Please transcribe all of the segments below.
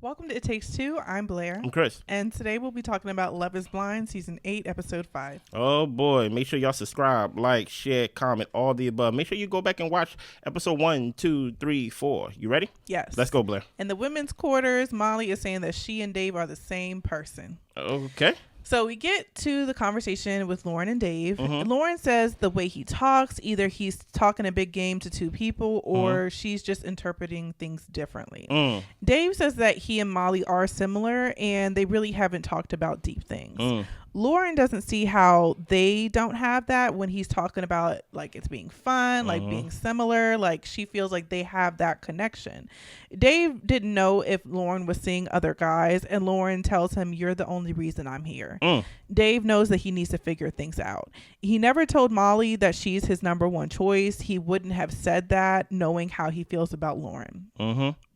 Welcome to It Takes Two. I'm Blair. I'm Chris. And today we'll be talking about Love is Blind, Season 8, Episode 5. Oh, boy. Make sure y'all subscribe, like, share, comment, all the above. Make sure you go back and watch Episode 1, 2, 3, 4. You ready? Yes. Let's go, Blair. In the women's quarters, Molly is saying that she and Dave are the same person. Okay. So we get to the conversation with Lauren and Dave. Lauren says the way he talks, either he's talking a big game to two people or she's just interpreting things differently. Dave says that he and Molly are similar and they really haven't talked about deep things. Lauren doesn't see how they don't have that when he's talking about like it's being fun, like being similar, like she feels like they have that connection. Dave didn't know if Lauren was seeing other guys, and Lauren tells him, "You're the only reason I'm here." Dave knows that he needs to figure things out. He never told Molly that she's his number one choice. He wouldn't have said that knowing how he feels about Lauren.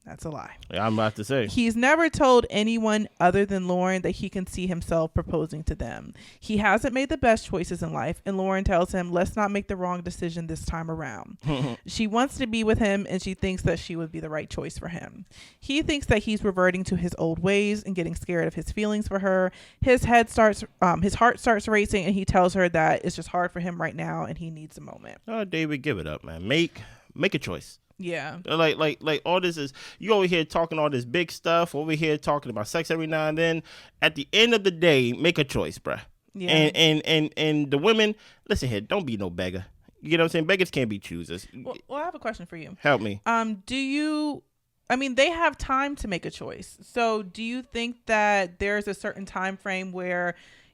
That's a lie. Yeah, I'm about to say. He's never told anyone other than Lauren that he can see himself proposing to them. He hasn't made the best choices in life, and Lauren tells him, let's not make the wrong decision this time around. She wants to be with him, and she thinks that she would be the right choice for him. He thinks that he's reverting to his old ways and getting scared of his feelings for her. His heart starts racing, and he tells her that it's just hard for him right now, and he needs a moment. Oh, David, give it up, man. Make a choice. Yeah. Like all this is, you over here talking all this big stuff, over here talking about sex every now and then. At the end of the day, make a choice, bruh. Yeah. And the women, listen here, don't be no beggar. You know what I'm saying? Beggars can't be choosers. Well, I have a question for you. Help me. They have time to make a choice. So do you think that there's a certain time frame where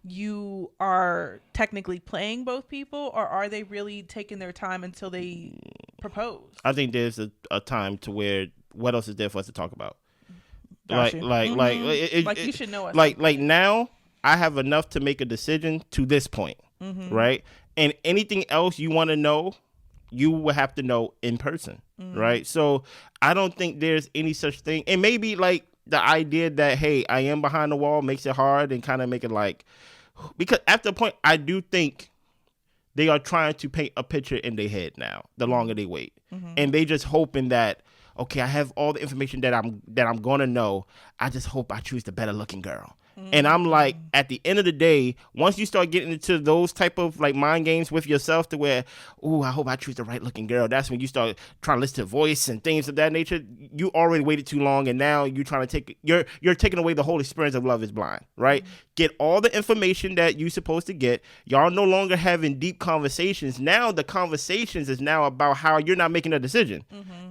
you are technically playing both people, or are they really taking their time until they propose? I think there's a time to where what else is there for us to talk about? Like you should know us. Like now, I have enough to make a decision to this point, right? And anything else you want to know, you will have to know in person, right? So I don't think there's any such thing. And maybe like the idea that, hey, I am behind the wall makes it hard and kind of make it like, because after a point, I do think they are trying to paint a picture in their head now, the longer they wait. And they just hoping that, okay, I have all the information that I'm going to know. I just hope I choose the better looking girl. And I'm like, at the end of the day, once you start getting into those type of like mind games with yourself to where, oh, I hope I choose the right looking girl. That's when you start trying to listen to voice and things of that nature. You already waited too long, and now you're trying to you're taking away the whole experience of Love is Blind, right? Get all the information that you're supposed to get. Y'all no longer having deep conversations. Now the conversations is now about how you're not making a decision.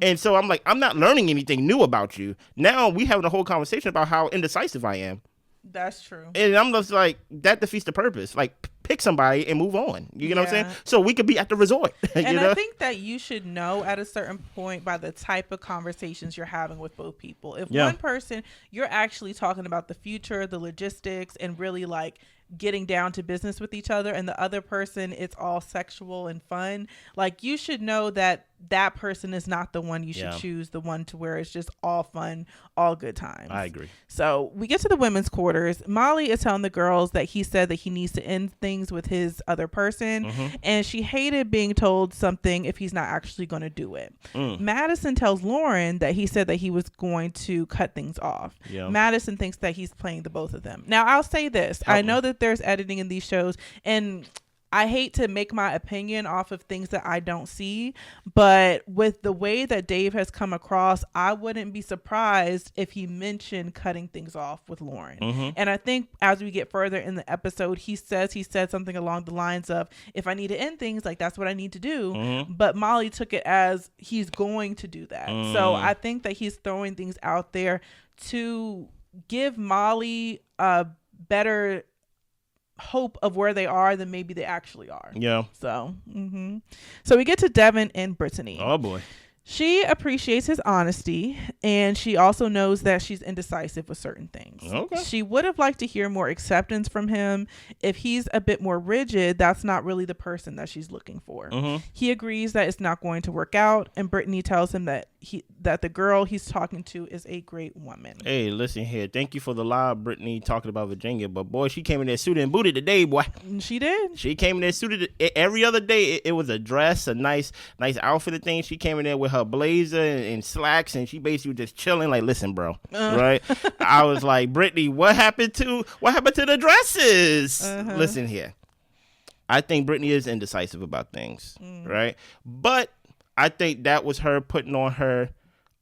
And so I'm like, I'm not learning anything new about you. Now we having a whole conversation about how indecisive I am. That's true. And I'm just like, that defeats the purpose. Like, pick somebody and move on. You know what I'm saying? So we could be at the resort. And I think that you should know at a certain point by the type of conversations you're having with both people. If one person, you're actually talking about the future, the logistics, and really like getting down to business with each other, and the other person, it's all sexual and fun, like you should know that that person is not the one you should choose, the one to where it's just all fun, all good times. I agree. So we get to the women's quarters. Molly is telling the girls that he said that he needs to end things with his other person, and she hated being told something if he's not actually going to do it. Madison tells Lauren that he said that he was going to cut things off. Madison thinks that he's playing the both of them. Now I'll say this, I know that there's editing in these shows, and I hate to make my opinion off of things that I don't see, but with the way that Dave has come across, I wouldn't be surprised if he mentioned cutting things off with Lauren. And I think as we get further in the episode, he said something along the lines of, if I need to end things, like that's what I need to do. But Molly took it as he's going to do that. So I think that he's throwing things out there to give Molly a better hope of where they are than maybe they actually are. So we get to Devon and Brittany. Oh boy. She appreciates his honesty, and she also knows that she's indecisive with certain things. She would have liked to hear more acceptance from him. If he's a bit more rigid, that's not really the person that she's looking for. He agrees that it's not going to work out, and Brittany tells him that the girl he's talking to is a great woman. Hey, listen here. Thank you for the live, Brittany, talking about Virginia. But boy, she came in there suited and booted today, boy. She did. She came in there suited. Every other day, it was a dress, a nice outfit and thing. She came in there with her blazer and slacks, and she basically was just chilling. Like, listen, bro, right? I was like, Brittany, what happened to the dresses? Listen here. I think Brittany is indecisive about things, right? But I think that was her putting on her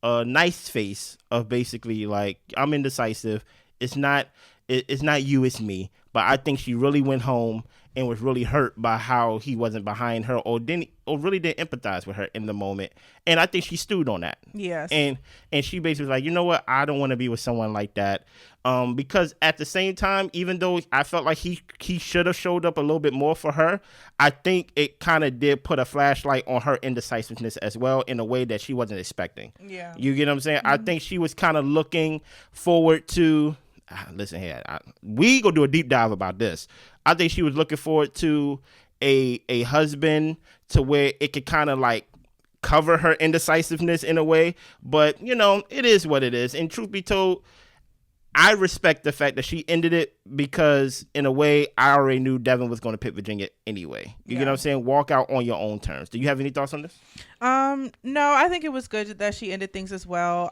nice face of basically like, I'm indecisive. It's not you, it's me. But I think she really went home and was really hurt by how he wasn't behind her or really didn't empathize with her in the moment. And I think she stewed on that. Yes. And she basically was like, you know what? I don't want to be with someone like that. Because at the same time, even though I felt like he should have showed up a little bit more for her, I think it kind of did put a flashlight on her indecisiveness as well in a way that she wasn't expecting. Yeah. You get what I'm saying? I think she was kind of looking forward to, listen here, we gonna do a deep dive about this. I think she was looking forward to a husband to where it could kind of like cover her indecisiveness in a way. But, you know, it is what it is. And truth be told, I respect the fact that she ended it because, in a way, I already knew Devon was going to pick Virginia anyway. You get what I'm saying? Walk out on your own terms. Do you have any thoughts on this? No, I think it was good that she ended things as well.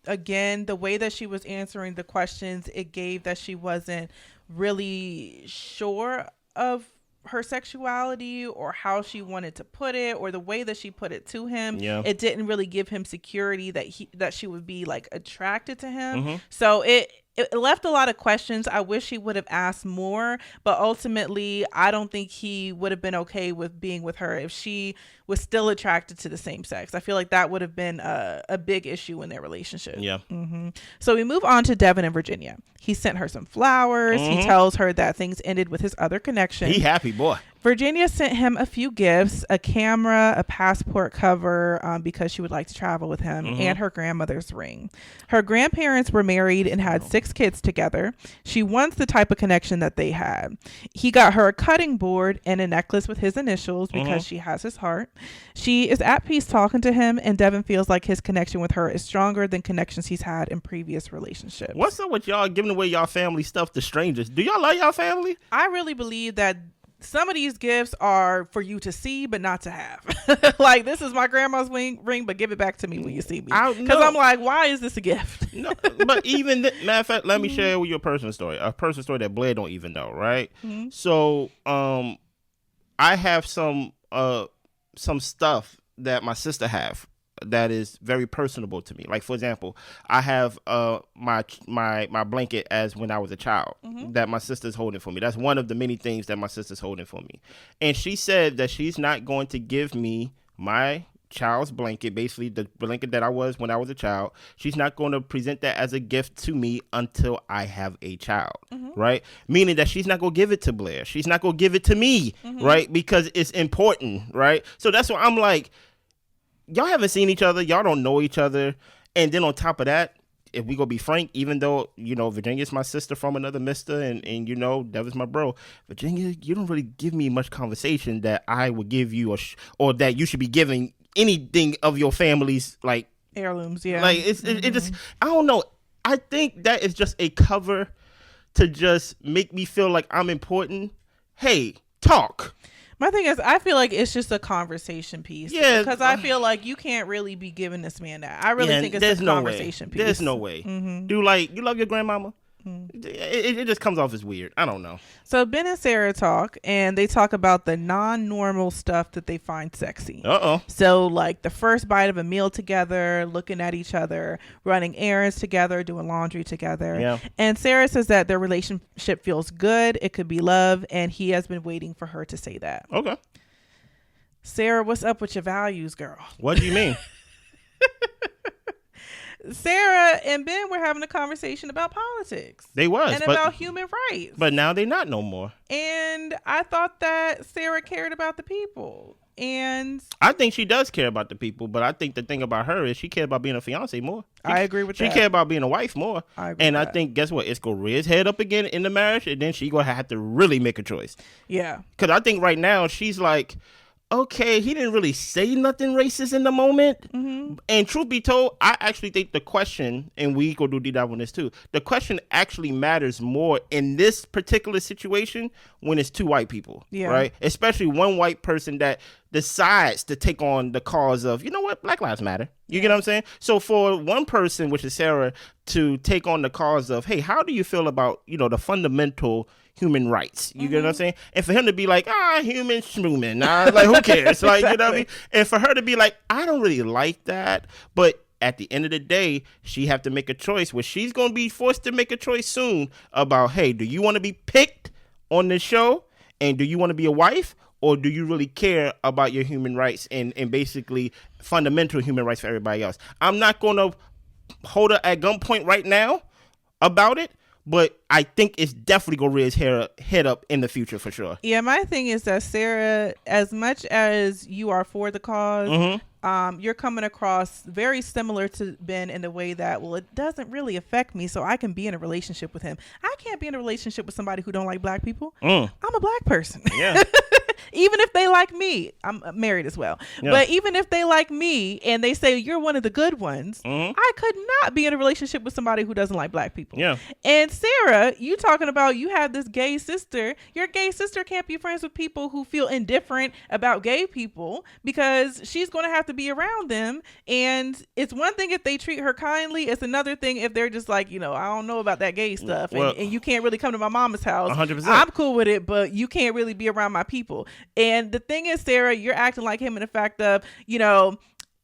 Again, the way that she was answering the questions, it gave that she wasn't really sure of her sexuality or how she wanted to put it or the way that she put it to him. It didn't really give him security that she would be like attracted to him. So it left a lot of questions. I wish he would have asked more, but ultimately I don't think he would have been okay with being with her if she was still attracted to the same sex. I feel like that would have been a big issue in their relationship. So we move on to Devon and Virginia. He sent her some flowers. He tells her that things ended with his other connection. He happy boy. Virginia sent him a few gifts, a camera, a passport cover, because she would like to travel with him, and her grandmother's ring. Her grandparents were married and had 6 kids together. She wants the type of connection that they had. He got her a cutting board and a necklace with his initials because she has his heart. She is at peace talking to him, and Devon feels like his connection with her is stronger than connections he's had in previous relationships. What's up with y'all giving away y'all family stuff to strangers? Do y'all love y'all family? I really believe that some of these gifts are for you to see, but not to have. Like, this is my grandma's ring, but give it back to me when you see me. Because I'm like, why is this a gift? No, but even, matter of fact, let me share with you a personal story that Blair don't even know, right? So, I have some stuff that my sister have that is very personable to me. Like, for example, I have my blanket as when I was a child that my sister's holding for me. That's one of the many things that my sister's holding for me. And she said that she's not going to give me my child's blanket, basically the blanket that I was when I was a child. She's not going to present that as a gift to me until I have a child, right? Meaning that she's not going to give it to Blair. She's not going to give it to me, right? Because it's important, right? So that's why I'm like, y'all haven't seen each other. Y'all don't know each other. And then on top of that, if we gonna be frank, even though, you know, Virginia's my sister from another mister and you know, Devon's my bro, Virginia, you don't really give me much conversation that I would give you or that you should be giving anything of your family's, like, heirlooms. Yeah. Like, it just, I don't know. I think that is just a cover to just make me feel like I'm important. Hey, talk. My thing is, I feel like it's just a conversation piece. Yeah. Because I feel like you can't really be giving this man that. I really think it's a conversation piece. There's no way. Do, like, you love your grandmama? It just comes off as weird. I don't know. So Ben and Sarah talk, and they talk about the non-normal stuff that they find sexy. So, like, the first bite of a meal together, looking at each other, running errands together, doing laundry together. Yeah. And Sarah says that their relationship feels good. It could be love, and he has been waiting for her to say that. Okay. Sarah, what's up with your values, girl? What do you mean? Sarah and Ben were having a conversation about politics. They was. And about human rights. But now they not no more. And I thought that Sarah cared about the people. And I think she does care about the people, but I think the thing about her is she cared about being a fiance more. I agree with that. She cared about being a wife more. I agree and with I that. think, guess what? It's going to rear his head up again in the marriage, and then she going to have to really make a choice. Yeah. Because I think right now she's like, okay, he didn't really say nothing racist in the moment. And truth be told, I actually think the question, and we go do deep dive on this too, the question actually matters more in this particular situation when it's two white people, right? Especially one white person that decides to take on the cause of, you know what, Black Lives Matter. You get what I'm saying? So for one person, which is Sarah, to take on the cause of, hey, how do you feel about, you know, the fundamental human rights? You get what I'm saying? And for him to be like, human schmooman, like, who cares? Like, you know what I mean? And for her to be like, I don't really like that, but at the end of the day, she have to make a choice where she's going to be forced to make a choice soon about, hey, do you want to be picked on this show? And do you want to be a wife? Or do you really care about your human rights and basically fundamental human rights for everybody else? I'm not going to hold her at gunpoint right now about it, but I think it's definitely going to raise her head up in the future for sure. Yeah, my thing is that Sarah, as much as you are for the cause, you're coming across very similar to Ben in the way that, well, it doesn't really affect me, so I can be in a relationship with him. I can't be in a relationship with somebody who don't like black people. I'm a black person. Yeah. Even if they like me, I'm married as well. Yeah. But even if they like me and they say you're one of the good ones, I could not be in a relationship with somebody who doesn't like black people. Yeah. And Sarah, you talking about you have this gay sister. Your gay sister can't be friends with people who feel indifferent about gay people because she's going to have to be around them. And it's one thing if they treat her kindly. It's another thing if they're just like, you know, I don't know about that gay stuff. Well, and you can't really come to my mama's house. 100%. I'm cool with it, but you can't really be around my people. And the thing is, Sarah, you're acting like him in the fact of, you know,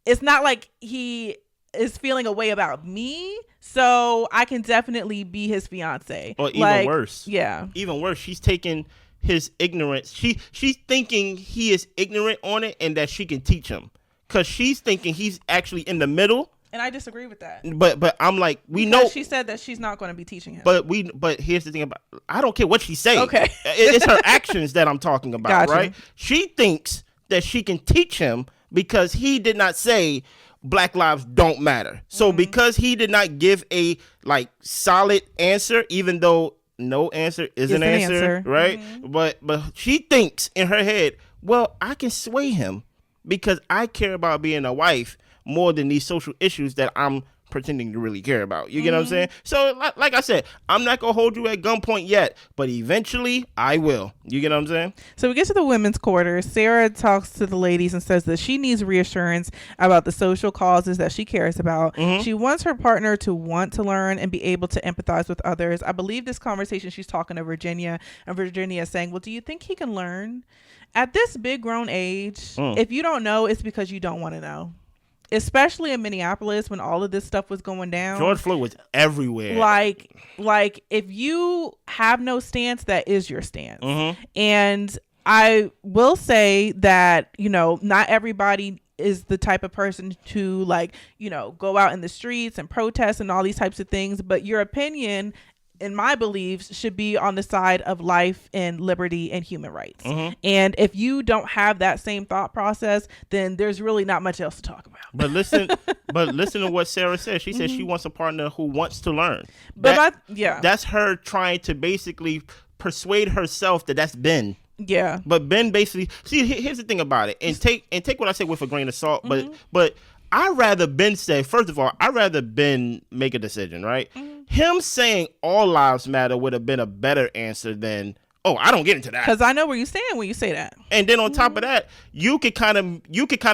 it's not like he is feeling a way about me, so I can definitely be his fiance. Or even worse. Yeah. Even worse, she's taking his ignorance. She's thinking he is ignorant on it and that she can teach him. Because she's thinking he's actually in the middle. And I disagree with that. But I'm like, know she said that she's not going to be teaching him. But here's the thing about, I don't care what she says. Okay. It's her actions that I'm talking about, gotcha. Right? She thinks that she can teach him because he did not say Black lives don't matter. So because he did not give a like solid answer, even though no answer is an answer, right? But she thinks in her head, well, I can sway him because I care about being a wife more than these social issues that I'm pretending to really care about. You get what I'm saying? So like I said, I'm not going to hold you at gunpoint yet, but eventually I will. You get what I'm saying? So we get to the women's quarters. Sarah talks to the ladies and says that she needs reassurance about the social causes that she cares about. She wants her partner to want to learn and be able to empathize with others. I believe this conversation she's talking to Virginia, and Virginia is saying, well, do you think he can learn? At this big grown age, if you don't know, it's because you don't want to know. Especially in Minneapolis when all of this stuff was going down. George Floyd was everywhere. Like if you have no stance, that is your stance. And I will say that, you know, not everybody is the type of person to like, you know, go out in the streets and protest and all these types of things. But your opinion, in my beliefs, should be on the side of life and liberty and human rights. And if you don't have that same thought process, then there's really not much else to talk about. But listen to what Sarah said. She said she wants a partner who wants to learn. That's her trying to basically persuade herself that that's Ben. Yeah. But Ben basically, see, here's the thing about it, and take what I say with a grain of salt. But I'd rather Ben say, first of all, I'd rather Ben make a decision, right? Him saying all lives matter would have been a better answer than, oh, I don't get into that. Because I know where you stand when you say that. And then on top of that, you could kind of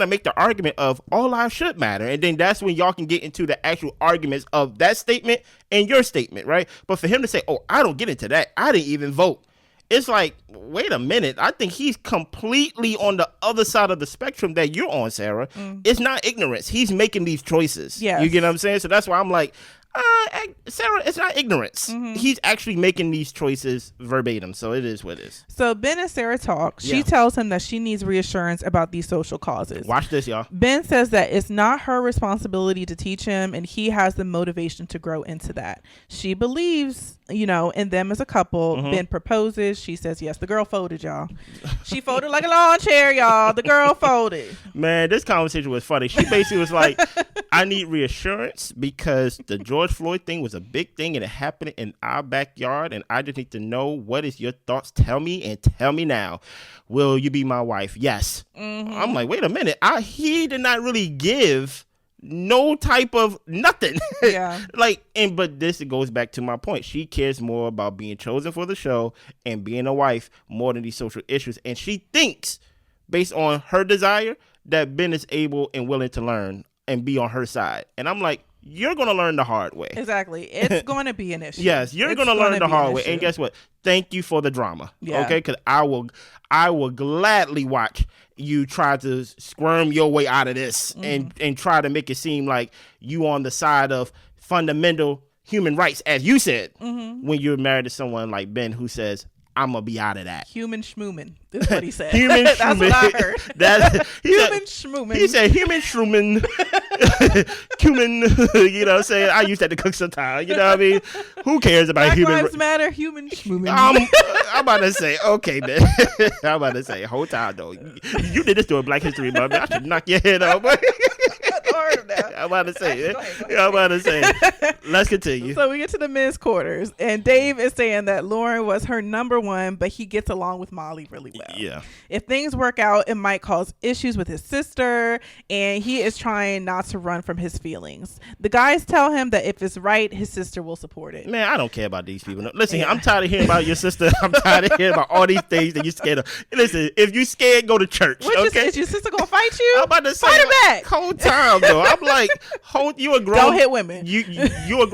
make the argument of all lives should matter. And then that's when y'all can get into the actual arguments of that statement and your statement, right? But for him to say, oh, I don't get into that, I didn't even vote. It's like, wait a minute. I think he's completely on the other side of the spectrum that you're on, Sarah. It's not ignorance. He's making these choices. Yes. You get what I'm saying? So that's why I'm like, Sarah, it's not ignorance. He's actually making these choices verbatim. So it is what it is. So Ben and Sarah talk. She tells him that she needs reassurance about these social causes. Watch this, y'all. Ben says that it's not her responsibility to teach him, and he has the motivation to grow into that. She believes, you know, in them as a couple. Ben proposes. She says yes. The girl folded, y'all. She folded like a lawn chair, y'all. The girl folded. Man, this conversation was funny. She basically was like, I need reassurance because the George Floyd thing was a big thing and it happened in our backyard. And I just need to know, what is your thoughts? Tell me, and tell me now. Will you be my wife? Yes. I'm like, wait a minute. He did not really give no type of nothing. Yeah. But this goes back to my point. She cares more about being chosen for the show and being a wife more than these social issues. And she thinks, based on her desire, that Ben is able and willing to learn and be on her side. And I'm like, you're going to learn the hard way. Exactly. It's going to be an issue. Yes, you're going to learn the hard way. And guess what? Thank you for the drama. Yeah. Okay? Because I will gladly watch you try to squirm your way out of this and try to make it seem like you on the side of fundamental human rights, as you said, when you're married to someone like Ben who says, I'm going to be out of that. Human schmoomin' is what he said. Human That's schmoomin'. what I heard. Human schmoomin'. He said human schmoomin'. Cumin. You know what I'm saying? I use that to cook sometimes. You know what I mean? Who cares about Black human Lives Matter, human schmoomin'. I'm about to say, okay, man. I'm about to say, hold time, though. You did this to a Black History Month. I should knock your head off. I'm about to say, let's continue. So we get to the men's quarters, and Dave is saying that Lauren was her number one, but he gets along with Molly really well. Yeah. If things work out, it might cause issues with his sister, and he is trying not to run from his feelings. The guys tell him that if it's right, his sister will support it. Man, I don't care about these people. Listen, I'm tired of hearing about your sister. I'm tired of hearing about all these things that you're scared of. Listen, if you scared, go to church. Is your sister gonna fight you? I'm about to say, fight her back. Whole time though. I'm like, you a grown. Don't hit women.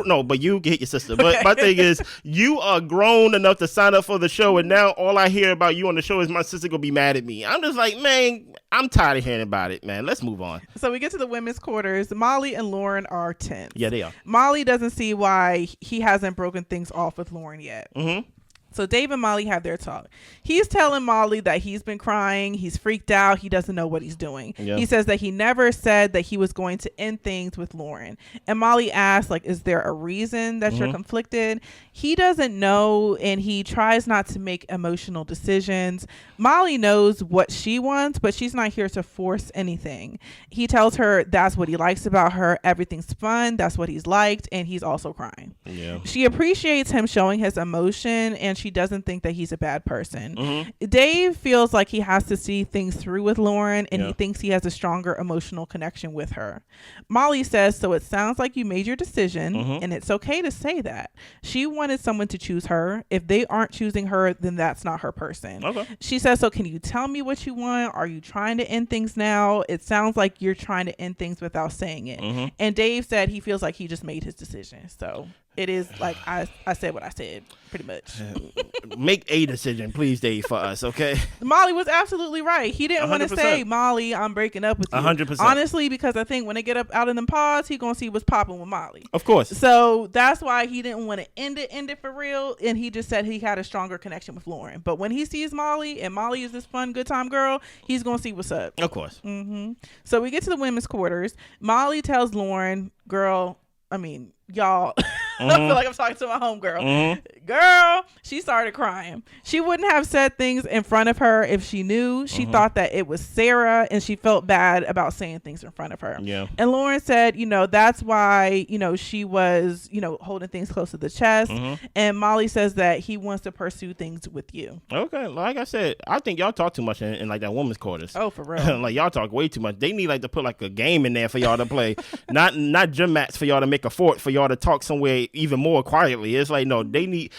No, but you can hit your sister. But my thing is, you are grown enough to sign up for the show, and now all I hear about you on the show is my sister gonna be mad at me. I'm just like, man, I'm tired of hearing about it, man. Let's move on. So we get to the women's quarters. Molly and Lauren are tense. Yeah, they are. Molly doesn't see why he hasn't broken things off with Lauren yet. So Dave and Molly have their talk. He's telling Molly that he's been crying. He's freaked out. He doesn't know what he's doing. Yeah. He says that he never said that he was going to end things with Lauren. And Molly asks, is there a reason that you're conflicted? He doesn't know, and he tries not to make emotional decisions. Molly knows what she wants, but she's not here to force anything. He tells her that's what he likes about her. Everything's fun. That's what he's liked. And he's also crying. Yeah. She appreciates him showing his emotion, and she doesn't think that he's a bad person. Dave feels like he has to see things through with Lauren, and he thinks he has a stronger emotional connection with her. Molly says, so it sounds like you made your decision, and it's okay to say that. She wanted someone to choose her. If they aren't choosing her, then that's not her person. Okay. She says, so can you tell me what you want? Are you trying to end things now? It sounds like you're trying to end things without saying it. And Dave said he feels like he just made his decision. So it is like I said what I said, pretty much. Make a decision, please, Dave, for us, okay? Molly was absolutely right. He didn't want to say, Molly, I'm breaking up with you. 100%. Honestly, because I think when they get up out in them pods, he going to see what's popping with Molly. Of course. So that's why he didn't want to end it for real. And he just said he had a stronger connection with Lauren. But when he sees Molly, and Molly is this fun, good time girl, he's going to see what's up. Of course. So we get to the women's quarters. Molly tells Lauren, y'all, I feel like I'm talking to my homegirl. Girl, she started crying. She wouldn't have said things in front of her if she knew. She thought that it was Sarah, and she felt bad about saying things in front of her. Yeah. And Lauren said, that's why, she was, holding things close to the chest. And Molly says that he wants to pursue things with you. Okay. Like I said, I think y'all talk too much in like that woman's quarters. Oh, for real. Like y'all talk way too much. They need to put like a game in there for y'all to play. not gym mats for y'all to make a fort for y'all to talk somewhere even more quietly. It's like, no,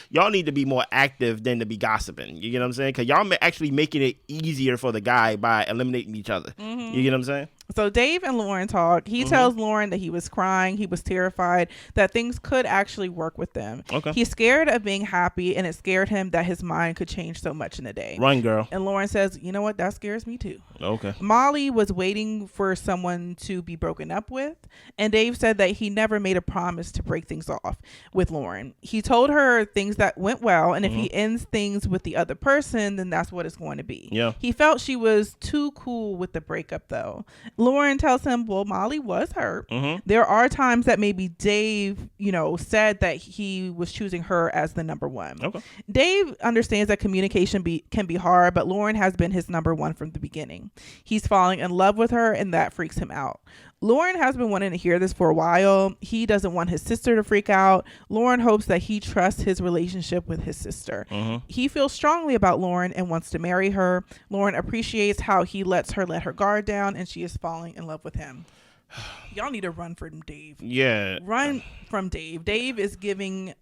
y'all need to be more active than to be gossiping. You get what I'm saying? Because y'all actually making it easier for the guy by eliminating each other. You get what I'm saying? So Dave and Lauren talk. He tells Lauren that he was crying. He was terrified that things could actually work with them. Okay. He's scared of being happy, and it scared him that his mind could change so much in a day. Run, girl. And Lauren says, you know what? That scares me too. Okay. Molly was waiting for someone to be broken up with, and Dave said that he never made a promise to break things off with Lauren. He told her things that went well, and if he ends things with the other person, then that's what it's going to be. Yeah. He felt she was too cool with the breakup, though. Lauren tells him, well, Molly was hurt. Mm-hmm. There are times that maybe Dave, said that he was choosing her as the number one. Okay. Dave understands that communication can be hard, but Lauren has been his number one from the beginning. He's falling in love with her, and that freaks him out. Lauren has been wanting to hear this for a while. He doesn't want his sister to freak out. Lauren hopes that he trusts his relationship with his sister. Mm-hmm. He feels strongly about Lauren and wants to marry her. Lauren appreciates how he lets her let her guard down, and she is falling in love with him. Y'all need to run from Dave. Yeah. Run from Dave. Dave is giving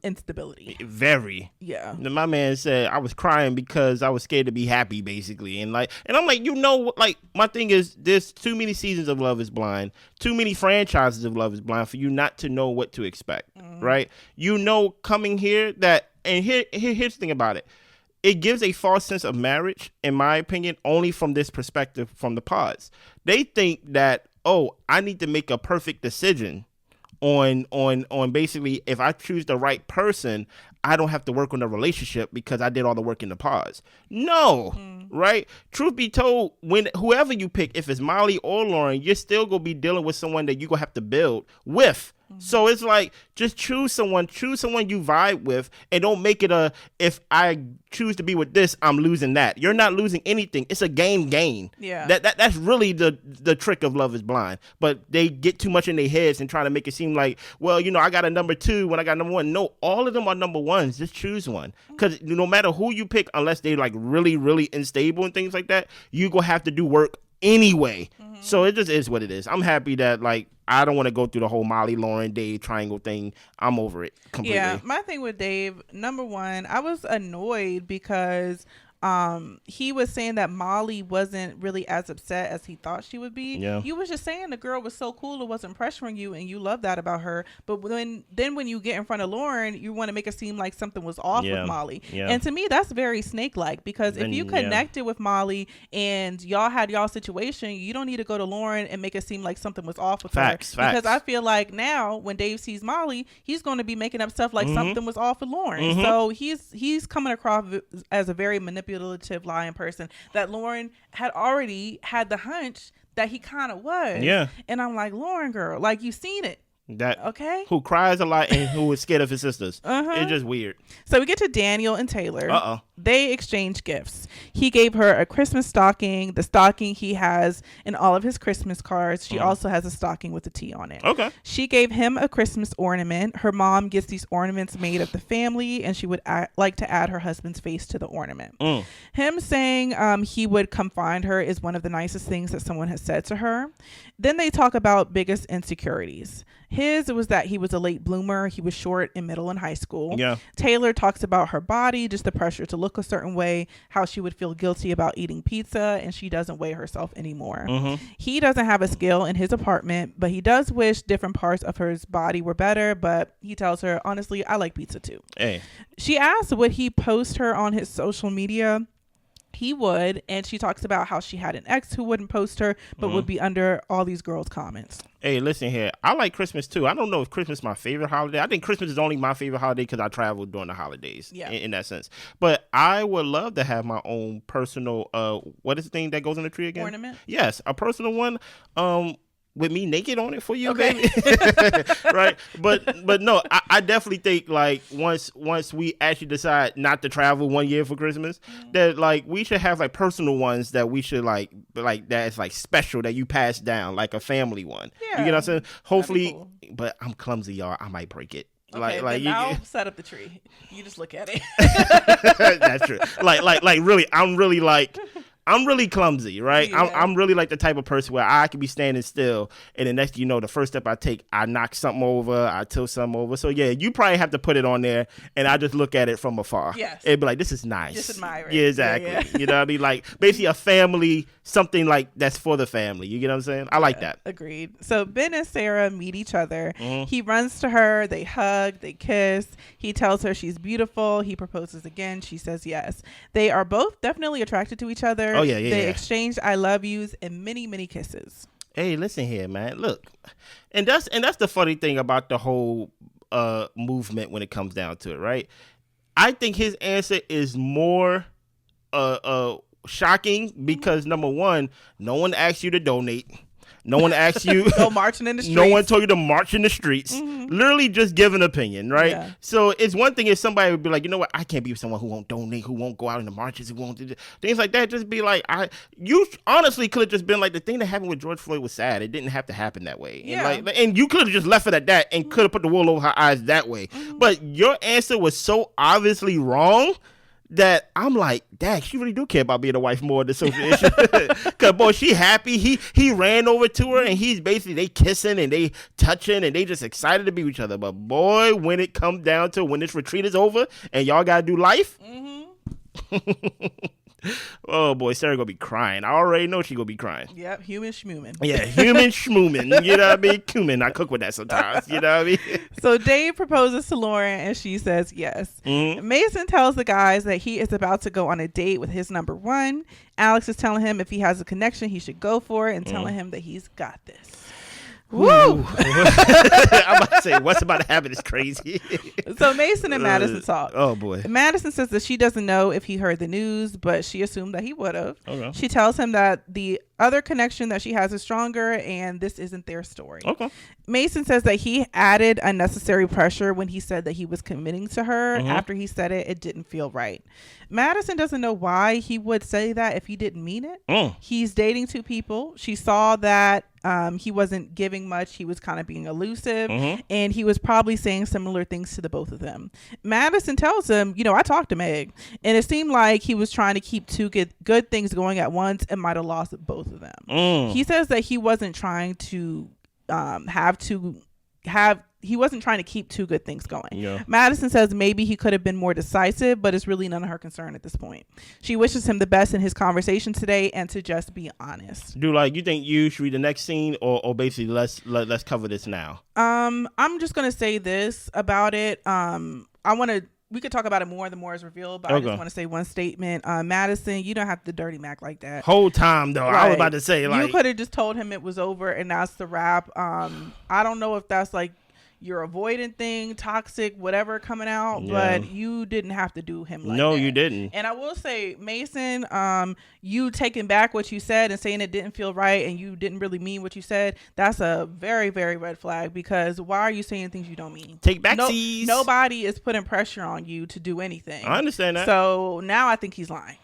instability. Very. Yeah. My man said I was crying because I was scared to be happy, basically. And I'm like, my thing is there's too many seasons of Love is Blind, too many franchises of Love is Blind for you not to know what to expect. Right? Coming here here's the thing about it. It gives a false sense of marriage, in my opinion, only from this perspective from the pods. They think that, I need to make a perfect decision on basically if I choose the right person, I don't have to work on the relationship because I did all the work in the pause. No, right? Truth be told, when whoever you pick, if it's Molly or Lauren, you're still gonna be dealing with someone that you're gonna have to build with. So it's like, just choose someone you vibe with, and don't make it if I choose to be with this, I'm losing that. You're not losing anything. It's a gain. Yeah. That's really the trick of Love is Blind. But they get too much in their heads and try to make it seem like, well, I got a number 2 when I got number 1. No, all of them are number 1s. Just choose one. Because no matter who you pick, unless they like really, really unstable and things like that, you gonna have to do work anyway. So it just is what it is. I'm happy that I don't want to go through the whole Molly, Lauren, Dave triangle thing. I'm over it completely. Yeah, my thing with Dave, number one, I was annoyed because he was saying that Molly wasn't really as upset as he thought she would be. Yeah. You was just saying the girl was so cool, it wasn't pressuring you, and you love that about her. But when you get in front of Lauren, you want to make it seem like something was off with Molly. Yeah. And to me, that's very snake-like, because if you connected with Molly and y'all had y'all situation, you don't need to go to Lauren and make it seem like something was off with her. Because I feel like now when Dave sees Molly, he's going to be making up stuff like something was off with Lauren. So he's coming across as a very manipulative, lying person that Lauren had already had the hunch that he kind of was. Yeah. And I'm like, Lauren, girl, like, you seen it. That okay, who cries a lot and who is scared of his sisters. It's just weird. So we get to Daniel and Taylor. They exchange gifts. He gave her a Christmas stocking, the stocking he has in all of his Christmas cards. She also has a stocking with a T on it. Okay. She gave him a Christmas ornament. Her mom gets these ornaments made of the family, and she would like to add her husband's face to the ornament. Him saying he would come find her is one of the nicest things that someone has said to her. Then they talk about biggest insecurities. His was that he was a late bloomer. He was short in middle and high school. Yeah. Taylor talks about her body, just the pressure to look a certain way, how she would feel guilty about eating pizza, and she doesn't weigh herself anymore. He doesn't have a scale in his apartment, but he does wish different parts of his body were better, but he tells her, honestly, I like pizza too. Hey. She asks, would he post her on his social media? He would, and she talks about how she had an ex who wouldn't post her, but would be under all these girls' comments. Hey, listen here. I like Christmas too. I don't know if Christmas is my favorite holiday. I think Christmas is only my favorite holiday because I travel during the holidays. Yeah. In that sense. But I would love to have my own personal, what is the thing that goes on the tree again? Ornament? Yes, a personal one. With me naked on it for you, baby. Right? But no, I definitely think like once we actually decide not to travel one year for Christmas, that like we should have like personal ones that we should like that's like special that you pass down, like a family one. Yeah. You get what I'm saying? Hopefully, cool. But I'm clumsy, y'all. I might break it. Okay, like then I'll set up the tree. You just look at it. That's true. Like really, I'm really clumsy, right? Yeah. I'm really like the type of person where I could be standing still, and the next thing you know, the first step I take, I knock something over, I tilt something over. So yeah, you probably have to put it on there, and I just look at it from afar. Yes. It'd be like, this is nice. Just admire it. Yeah, exactly. Yeah. You know what I mean? Like basically a family, something like that's for the family. You get what I'm saying? I like that. Agreed. So Ben and Sarah meet each other. He runs to her, they hug, they kiss. He tells her she's beautiful. He proposes again. She says yes. They are both definitely attracted to each other. Oh, yeah. They exchanged I love yous and many, many kisses. Hey, listen here, man. Look. And that's the funny thing about the whole movement when it comes down to it, right? I think his answer is more shocking because number one, no one asked you to donate. No one asked you. Go marching in the streets. No one told you to march in the streets. Literally just give an opinion, right? Yeah. So it's one thing if somebody would be like, you know what, I can't be with someone who won't donate, who won't go out in the marches, who won't do things like that. Just be like, you honestly could have just been like, the thing that happened with George Floyd was sad. It didn't have to happen that way. Yeah. And you could have just left it at that and could have put the wool over her eyes that way. But your answer was so obviously wrong that I'm like, dang, she really do care about being a wife more than social issue. Cause boy, she happy. He ran over to her and he's basically, they kissing and they touching and they just excited to be with each other. But boy, when it comes down to when this retreat is over and y'all gotta do life. Oh boy, Sarah gonna be crying. I already know she gonna be crying. Yep, human schmoomin'. Yeah, human schmoomin'. You know what I mean? Cumin. I cook with that sometimes. You know what I mean? So Dave proposes to Lauren and she says yes. Mason tells the guys that he is about to go on a date with his number one. Alex is telling him if he has a connection, he should go for it and telling him that he's got this. Woo! I'm about to say, what's about to happen is crazy. So Mason and Madison talk. Oh, boy. Madison says that she doesn't know if he heard the news, but she assumed that he would have. Okay. She tells him that the other connection that she has is stronger and this isn't their story. Okay. Mason says that he added unnecessary pressure when he said that he was committing to her. After he said it, it didn't feel right. Madison doesn't know why he would say that if he didn't mean it. He's dating two people. She saw that he wasn't giving much. He was kind of being elusive and he was probably saying similar things to the both of them. Madison tells him, you know, I talked to Meg and it seemed like he was trying to keep two good things going at once and might have lost both of them. He says that he wasn't trying to he wasn't trying to keep two good things going. Yeah. Madison says maybe he could have been more decisive, but it's really none of her concern at this point. She wishes him the best in his conversation today and to just be honest. You think you should read the next scene or basically let's cover this now? I'm just gonna say this about it. We could talk about it more the more is revealed, but I just want to say one statement. Madison, you don't have to dirty Mac like that. Whole time though, I was about to say you could have just told him it was over and that's the wrap. I don't know if that's like your avoidant thing, toxic, whatever coming out, but you didn't have to do him like that. No, you didn't. And I will say, Mason, you taking back what you said and saying it didn't feel right and you didn't really mean what you said, that's a very, very red flag because why are you saying things you don't mean? Take back seas. Nobody is putting pressure on you to do anything. I understand that. So now I think he's lying.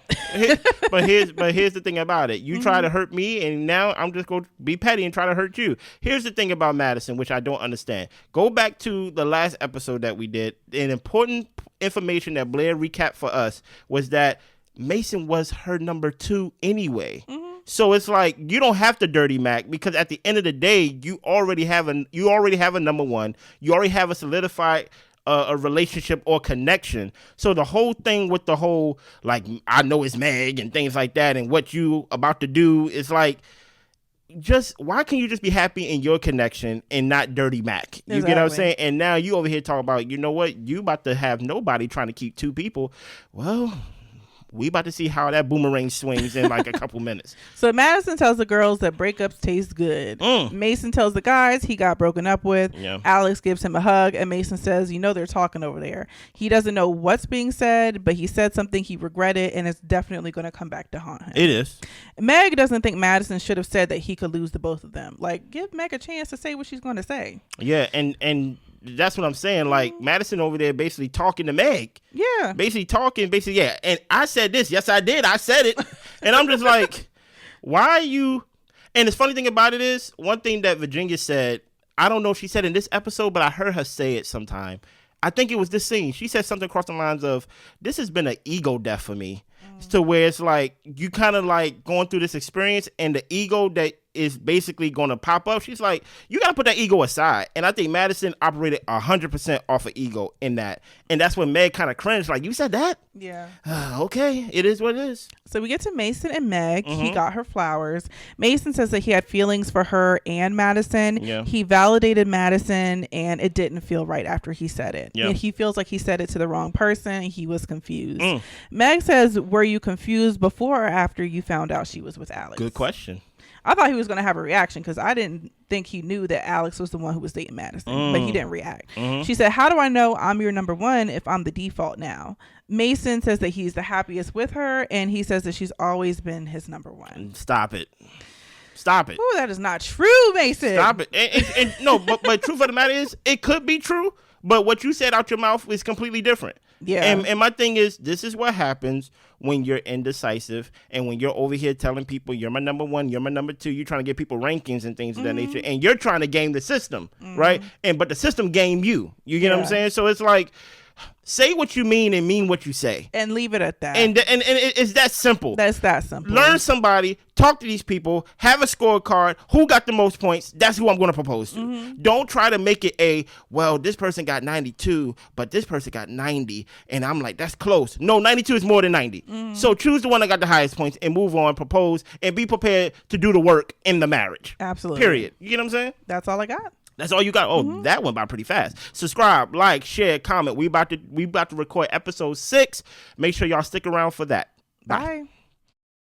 But here's the thing about it. You try to hurt me and now I'm just going to be petty and try to hurt you. Here's the thing about Madison, which I don't understand. Go back to the last episode that we did. An important information that Blair recapped for us was that Mason was her number two anyway. So it's like you don't have to dirty Mac because at the end of the day, you already have a number one. You already have a solidified a relationship or connection. So the whole thing with the whole like I know it's Meg and things like that and what you about to do is like just why can't you just be happy in your connection and not dirty Mac? You get what I'm saying? And now you over here talking about, you know what, you about to have nobody trying to keep two people. Well, we about to see how that boomerang swings in like a couple minutes. So Madison tells the girls that breakups taste good. Mason tells the guys he got broken up with. Yeah. Alex gives him a hug and Mason says, you know, they're talking over there. He doesn't know what's being said, but he said something he regretted and it's definitely going to come back to haunt him. It is. Meg doesn't think Madison should have said that he could lose the both of them. Like, give Meg a chance to say what she's going to say. Yeah, and that's what I'm saying. Like Madison over there basically talking to Meg. Yeah. Basically, yeah. And I said this. Yes, I did. I said it. And I'm just like, why are you? And the funny thing about it is, one thing that Virginia said, I don't know if she said in this episode, but I heard her say it sometime. I think it was this scene. She said something across the lines of, this has been an ego death for me. To where it's like, you kind of like going through this experience and the ego that is basically going to pop up. She's like, you got to put that ego aside. And I think Madison operated 100% off of ego in that. And that's when Meg kind of cringed. Like, you said that? Yeah. Okay. It is what it is. So we get to Mason and Meg. He got her flowers. Mason says that he had feelings for her and Madison. Yeah. He validated Madison and it didn't feel right after he said it. Yeah. He feels like he said it to the wrong person. He was confused. Meg says, were you confused before or after you found out she was with Alex? Good question. I thought he was going to have a reaction because I didn't think he knew that Alex was the one who was dating Madison, but he didn't react. She said, how do I know I'm your number one if I'm the default now? Mason says that he's the happiest with her, and he says that she's always been his number one. Stop it. Oh, that is not true, Mason. Stop it. And no, but truth of the matter is, it could be true, but what you said out your mouth is completely different. Yeah. And my thing is, this is what happens when you're indecisive and when you're over here telling people you're my number one, you're my number two, you're trying to get people rankings and things of that nature, and you're trying to game the system, right? But the system game you. You get what I'm saying? So it's like, say what you mean and mean what you say, and leave it at that. And it's that simple. That's that simple. Learn somebody, talk to these people, have a scorecard. Who got the most points? That's who I'm going to propose to. Don't try to make it well, this person got 92, but this person got 90, and I'm like, that's close. No, 92 is more than 90. So choose the one that got the highest points and move on, propose, and be prepared to do the work in the marriage. Absolutely. Period. You get what I'm saying? That's all I got. That's all you got. Oh, that went by pretty fast. Subscribe, like, share, comment. We about to record episode 6. Make sure y'all stick around for that. Bye.